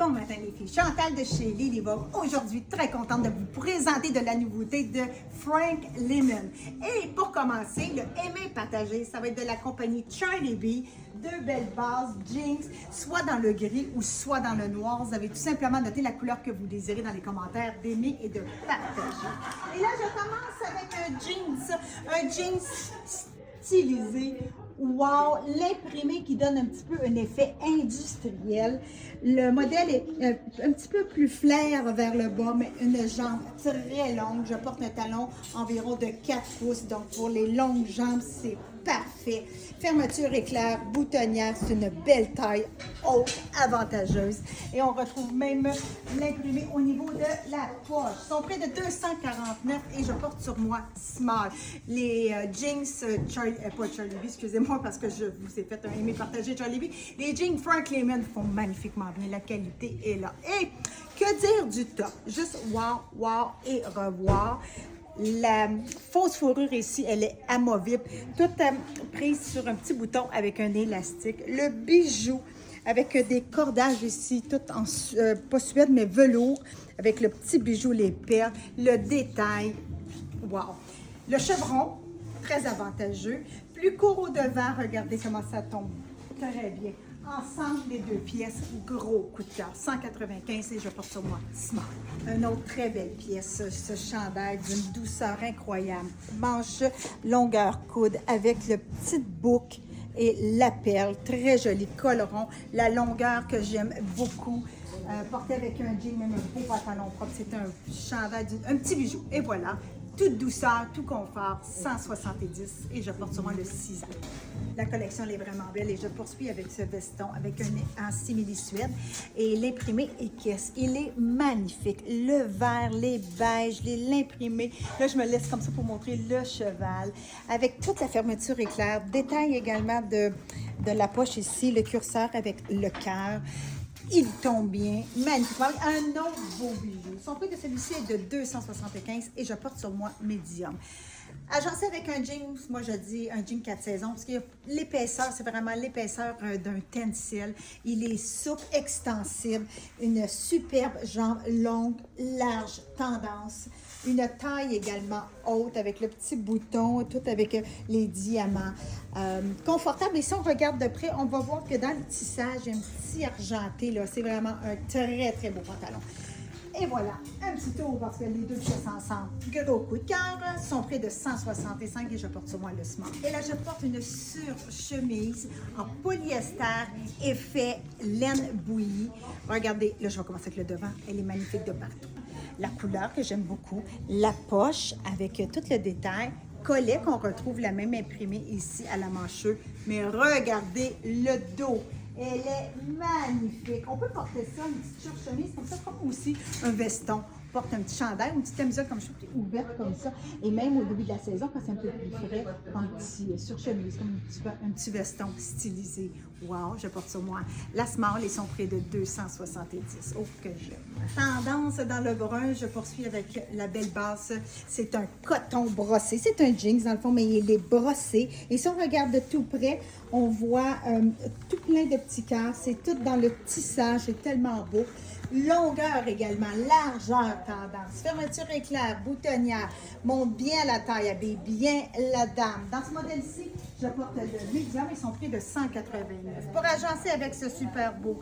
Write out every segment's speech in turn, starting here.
Bon matin les filles, Chantal de chez Lily Vogue, aujourd'hui très contente de vous présenter de la nouveauté de Frank Lemon. Et pour commencer, le aimer partager, ça va être de la compagnie Charlie B, deux belles bases jeans, soit dans le gris ou soit dans le noir. Vous avez tout simplement noté la couleur que vous désirez dans les commentaires d'aimer et de partager. Et là je commence avec un jeans stylisé. Wow, l'imprimé qui donne un petit peu un effet industriel. Le modèle est un petit peu plus flair vers le bas, mais une jambe très longue. Je porte un talon environ de 4 pouces, donc pour les longues jambes, c'est parfait. Fermeture éclair, boutonnière, c'est une belle taille haute, avantageuse. Et on retrouve même l'imprimé au niveau de la poche. Ils sont près de 249 et je porte sur moi small. Les jeans, pas Charlie B, excusez-moi parce que je vous ai fait un aimer partager Charlie B. Les jeans Frank Lemon font magnifiquement bien, la qualité est là. Et que dire du top? Juste wow, wow et revoir. La fausse fourrure ici, elle est amovible, toute prise sur un petit bouton avec un élastique. Le bijou avec des cordages ici, tout en, pas suède, mais velours, avec le petit bijou, les perles, le détail. Wow! Le chevron, très avantageux. Plus court au devant, regardez comment ça tombe. Très bien. Ensemble, les deux pièces, gros coup de cœur. 195 et je porte sur moi smart. Une autre très belle pièce, ce chandail d'une douceur incroyable. Manche longueur coude avec le petit bouc et la perle. Très joli coloron. La longueur que j'aime beaucoup. Porté avec un jean, même un beau pantalon propre. C'est un chandail, un petit bijou. Et voilà. Toute douceur, tout confort, 170 et je porte sur moi le 6 ans. La collection elle est vraiment belle et je poursuis avec ce veston avec un simili-suède et l'imprimé équestre. Il est magnifique. Le vert, les beiges, l'imprimé. Là, je me laisse comme ça pour montrer le cheval avec toute la fermeture éclair. Détail également de la poche ici, le curseur avec le cœur. Il tombe bien, magnifique. Un autre beau bijou. Son prix de celui-ci est de 275 et je porte sur moi médium. Agencé avec un jean, moi je dis un jean 4 saisons, parce que l'épaisseur, c'est vraiment l'épaisseur d'un tencel. Il est souple, extensible, une superbe jambe longue, large, tendance. Une taille également haute avec le petit bouton, tout avec les diamants. Confortable. Et si on regarde de près, on va voir que dans le tissage, il y a un petit argenté. C'est vraiment un très, très beau pantalon. Et voilà, un petit tour parce que les deux pièces ensemble, gros coup de cœur, sont près de 165 et je porte sur moi le smart. Et là, je porte une surchemise en polyester, effet laine bouillie. Regardez, là, je vais commencer avec le devant. Elle est magnifique de partout. La couleur que j'aime beaucoup, la poche avec tout le détail, collet qu'on retrouve la même imprimée ici à la mancheux, mais regardez le dos. Elle est magnifique. On peut porter ça, une petite surchemise comme ça, comme aussi un veston. On porte un petit chandail, une petite camisole comme je suis ouverte comme ça. Et même au début de la saison, quand c'est un peu plus frais, un petit surchemise, comme un petit veston stylisé. Wow, je porte sur moi. La small, ils sont près de 270. Oh, que j'aime. Tendance dans le brun, je poursuis avec la belle base. C'est un coton brossé. C'est un jeans dans le fond, mais il est brossé. Et si on regarde de tout près, on voit tout plein de petits cœurs. C'est tout dans le tissage. C'est tellement beau. Longueur également, largeur, tendance, fermeture éclair, boutonnière, monte bien la taille, habille bien la dame. Dans ce modèle-ci, je porte le médium, ils sont prix de 189. Pour agencer avec ce super beau,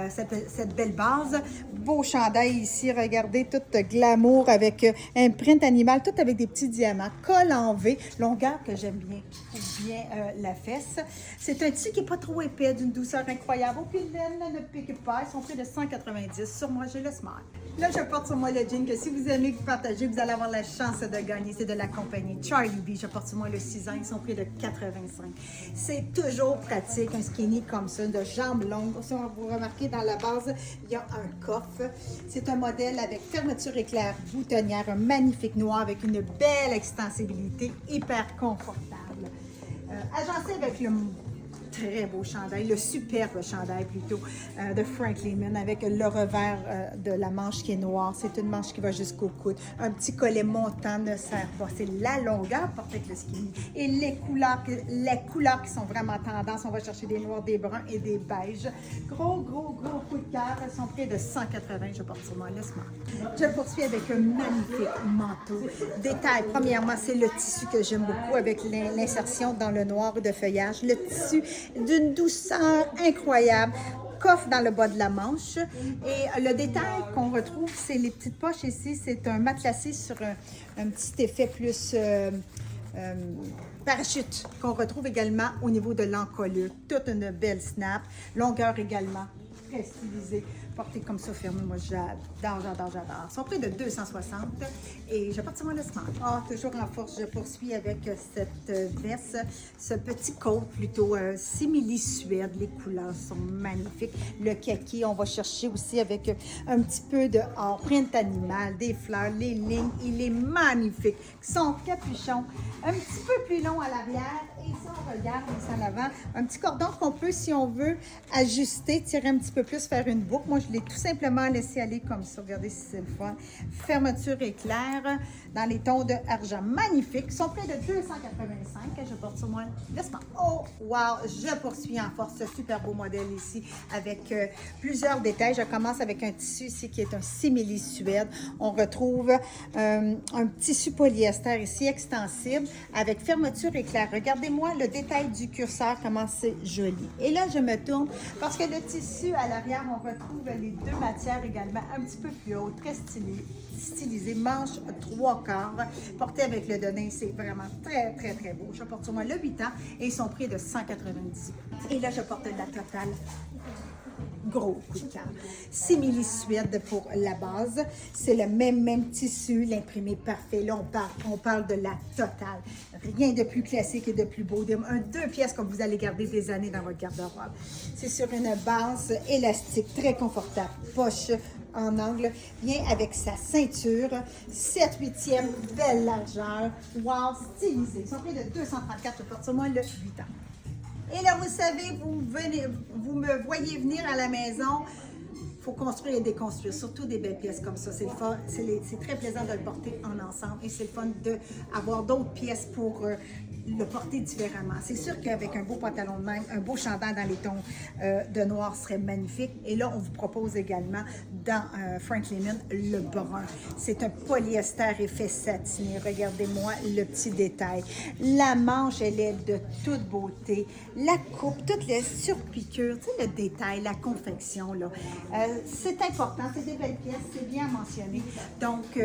cette belle base, beau chandail ici, regardez, tout glamour avec un print animal, tout avec des petits diamants, col en V, longueur que j'aime bien, ou bien la fesse. C'est un tissu qui n'est pas trop épais, d'une douceur incroyable. Au pied de laine, ne pique pas, ils sont prix de 190. Sur moi, j'ai le smart. Là, je porte sur moi le jean que si vous aimez, vous partagez, vous allez avoir la chance de gagner. C'est de la compagnie Charlie B. Je porte sur moi le 6 ans. Ils sont prix de 85. C'est toujours pratique, un skinny comme ça, de jambes longues. Si vous remarquez, dans la base, il y a un coffre. C'est un modèle avec fermeture éclair, boutonnière, un magnifique noir avec une belle extensibilité, hyper confortable. Agencé avec très beau chandail, le superbe chandail plutôt de Frank Lehman avec le revers de la manche qui est noire. C'est une manche qui va jusqu'au coude. Un petit collet montant ne sert pas. C'est la longueur portée avec le skinny. Et les couleurs qui sont vraiment tendance, on va chercher des noirs, des bruns et des beiges. Gros coup de cœur. Elles sont près de 180. Je porte sur moi, laisse-moi. Je poursuis avec un magnifique manteau. Détail, premièrement, c'est le tissu que j'aime beaucoup avec l'insertion dans le noir de feuillage. Le tissu d'une douceur incroyable. Coffre dans le bas de la manche. Et le détail qu'on retrouve, c'est les petites poches ici. C'est un matelassé sur un petit effet plus parachute qu'on retrouve également au niveau de l'encolure. Toute une belle snap. Longueur également très stylisée. Portée comme ça fermée, moi j'adore. Ils sont près de 260 et je porte sur mon laissement. Toujours en force, je poursuis avec cette veste, ce petit coat plutôt simili-suède. Les couleurs sont magnifiques. Le kaki, on va chercher aussi avec un petit peu de print animal, des fleurs, les lignes. Il est magnifique. Son capuchon, un petit peu plus long à l'arrière. Et si on regarde ici en avant, un petit cordon qu'on peut, si on veut, ajuster, tirer un petit peu plus, faire une boucle. Moi, je l'ai tout simplement laissé aller comme ça. Regardez si c'est le fun. Fermeture éclair dans les tons de argent. Magnifique. Ils sont près de 285 que je porte sur moi. Laisse-moi. Oh, wow! Je poursuis en force ce super beau modèle ici avec plusieurs détails. Je commence avec un tissu ici qui est un simili-suède. On retrouve un tissu polyester ici extensible avec fermeture éclair. Regardez-moi le détail du curseur, comment c'est joli. Et là, je me tourne parce que le tissu à l'arrière, on retrouve les deux matières également un petit peu plus haut, très stylisé, manche 3/4, porté avec le denim, c'est vraiment très beau. Je porte sur moi le 8 ans et ils sont près de 190. Et là, je porte la totale. Gros coup de cœur. Simili-suède pour la base. C'est le même tissu, l'imprimé parfait. Là, on parle de la totale. Rien de plus classique et de plus beau. Deux pièces que vous allez garder des années dans votre garde-robe. C'est sur une base élastique, très confortable. Poche en angle, vient avec sa ceinture, 7/8e, belle largeur. Wow, stylisé. Ils sont près de 234, je porte sur moi le 8 ans. Et là, vous savez, vous me voyez venir à la maison, il faut construire et déconstruire, surtout des belles pièces comme ça. C'est très plaisant de le porter en ensemble et c'est le fun d'avoir d'autres pièces pour le porter différemment. C'est sûr qu'avec un beau pantalon de même, un beau chandail dans les tons de noir serait magnifique. Et là, on vous propose également dans Frank Lehman le brun. C'est un polyester effet satiné. Regardez-moi le petit détail. La manche, elle est de toute beauté. La coupe, toutes les surpiqûres, tu sais, le détail, la confection, là. C'est important, c'est des belles pièces, c'est bien mentionné. Donc,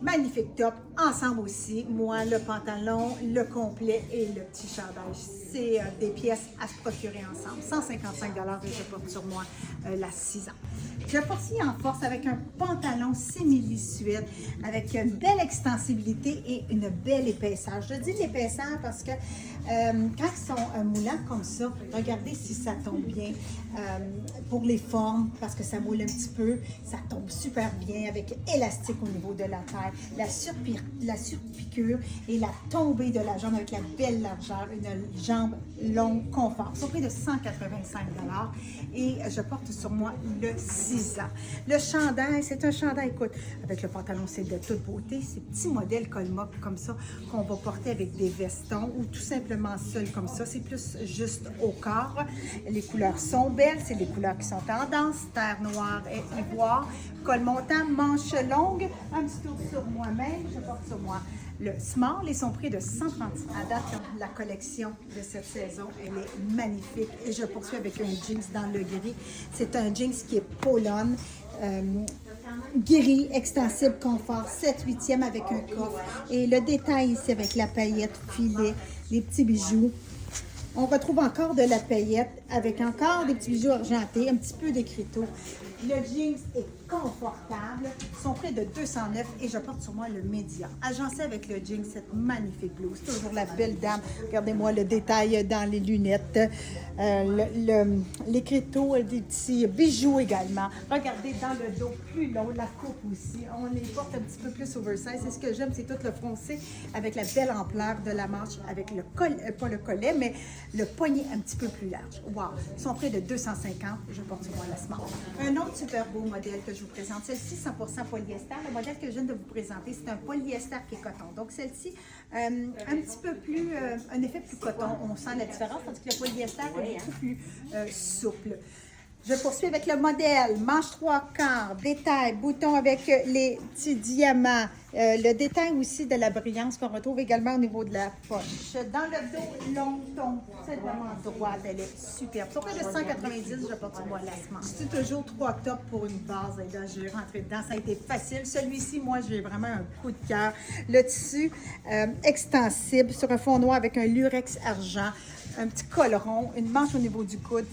magnifique top, ensemble aussi, moi, le pantalon, le complet et le petit chandail. C'est des pièces à se procurer ensemble. 155 $ et je porte sur moi la 6 ans. Je poursuis en force avec un pantalon simili-suède avec une belle extensibilité et une belle épaisseur. Je dis l'épaisseur parce que quand ils sont moulants comme ça, regardez si ça tombe bien pour les formes parce que ça moule un petit peu. Ça tombe super bien avec élastique au niveau de la taille, la surpiqûre et la tombée de la jambe avec la belle largeur, une jambe longue, confort. Ils sont près de 185 $ et je porte sur moi le 6 ans. Le chandail, c'est un chandail, écoute, avec le pantalon, c'est de toute beauté. Ces petits modèles colmoc comme ça qu'on va porter avec des vestons ou tout simplement seul comme ça. C'est plus juste au corps. Les couleurs sont belles, c'est les couleurs qui sont tendances, terre noire et ivoire. Col montant, manche longue, un petit tour sur moi-même, je porte sur moi le small et son prix de 130. À date, la collection de cette saison, elle est magnifique. Et je poursuis avec un jeans dans le gris. C'est un jeans qui est Polone. Gris, extensible, confort, 7/8e avec un coffre. Et le détail ici avec la paillette, filet, les petits bijoux. On retrouve encore de la paillette avec encore des petits bijoux argentés, un petit peu d'écriteau. Le jeans est confortable, son prix est de 209 et je porte sur moi le média. Agencé avec le jeans, cette magnifique blouse, toujours la belle dame. Regardez-moi le détail dans les lunettes, l'écriteau, des petits bijoux également. Regardez dans le dos plus long, la coupe aussi. On les porte un petit peu plus oversize. C'est ce que j'aime, c'est tout le foncé avec la belle ampleur de la manche, avec le collet, pas le collet, mais le poignet un petit peu plus large. Wow! Son prix est de 250, je porte sur moi la Smart. Un autre super beau modèle que je vous présente, celle-ci 100% polyester. Le modèle que je viens de vous présenter, c'est un polyester qui est coton. Donc celle-ci, un petit peu plus, un effet plus coton. On sent la différence, tandis que le polyester est beaucoup plus souple. Je poursuis avec le modèle, manche 3/4, détail, bouton avec les petits diamants, le détail aussi de la brillance qu'on retrouve également au niveau de la poche. Dans le dos, long ton, c'est vraiment droite, elle est superbe. Sur près de 190, je porte sur moi la Smart. C'est toujours 3 octobre pour une base, et là, j'ai rentré dedans, ça a été facile. Celui-ci, moi, j'ai vraiment un coup de cœur. Le tissu extensible sur un fond noir avec un lurex argent, un petit col rond, une manche au niveau du coude,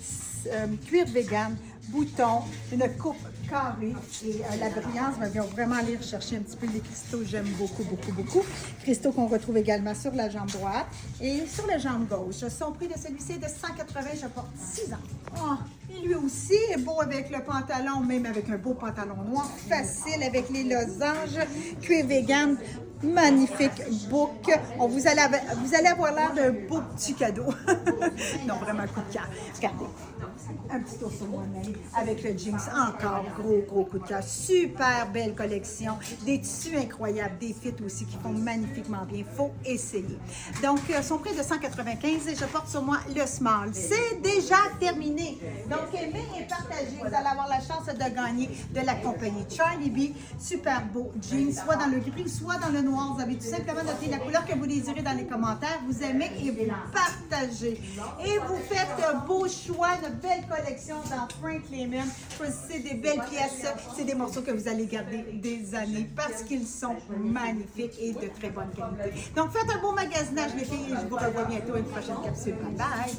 cuir vegan, bouton, une coupe carrée et la brillance me vient vraiment aller rechercher un petit peu les cristaux. J'aime beaucoup, beaucoup, beaucoup. Cristaux qu'on retrouve également sur la jambe droite et sur la jambe gauche. Son prix de celui-ci est de 180, je porte 6 ans. Oh, et lui aussi est beau avec le pantalon, même avec un beau pantalon noir, facile avec les losanges, cuir vegan. Magnifique book. Vous allez avoir l'air d'un beau petit cadeau. Non, vraiment coup de cœur. Regardez. Un petit tour sur moi-même avec le jeans. Encore gros coup de cœur. Super belle collection. Des tissus incroyables. Des fits aussi qui font magnifiquement bien. Faut essayer. Donc, son prix est de 195 et je porte sur moi le small. C'est déjà terminé. Donc, aimez et partagez. Vous allez avoir la chance de gagner de la compagnie Charlie B. Super beau jeans, soit dans le gris, soit dans le noir. Vous avez tout simplement noté la couleur que vous désirez dans les commentaires. Vous aimez et vous partagez. Et vous faites un beau choix, une belle collection dans Frank Lehman. Choisissez des belles pièces. C'est des morceaux que vous allez garder des années parce qu'ils sont magnifiques et de très bonne qualité. Donc, faites un beau magasinage, les filles, et je vous revois bientôt à une prochaine capsule. Bye bye!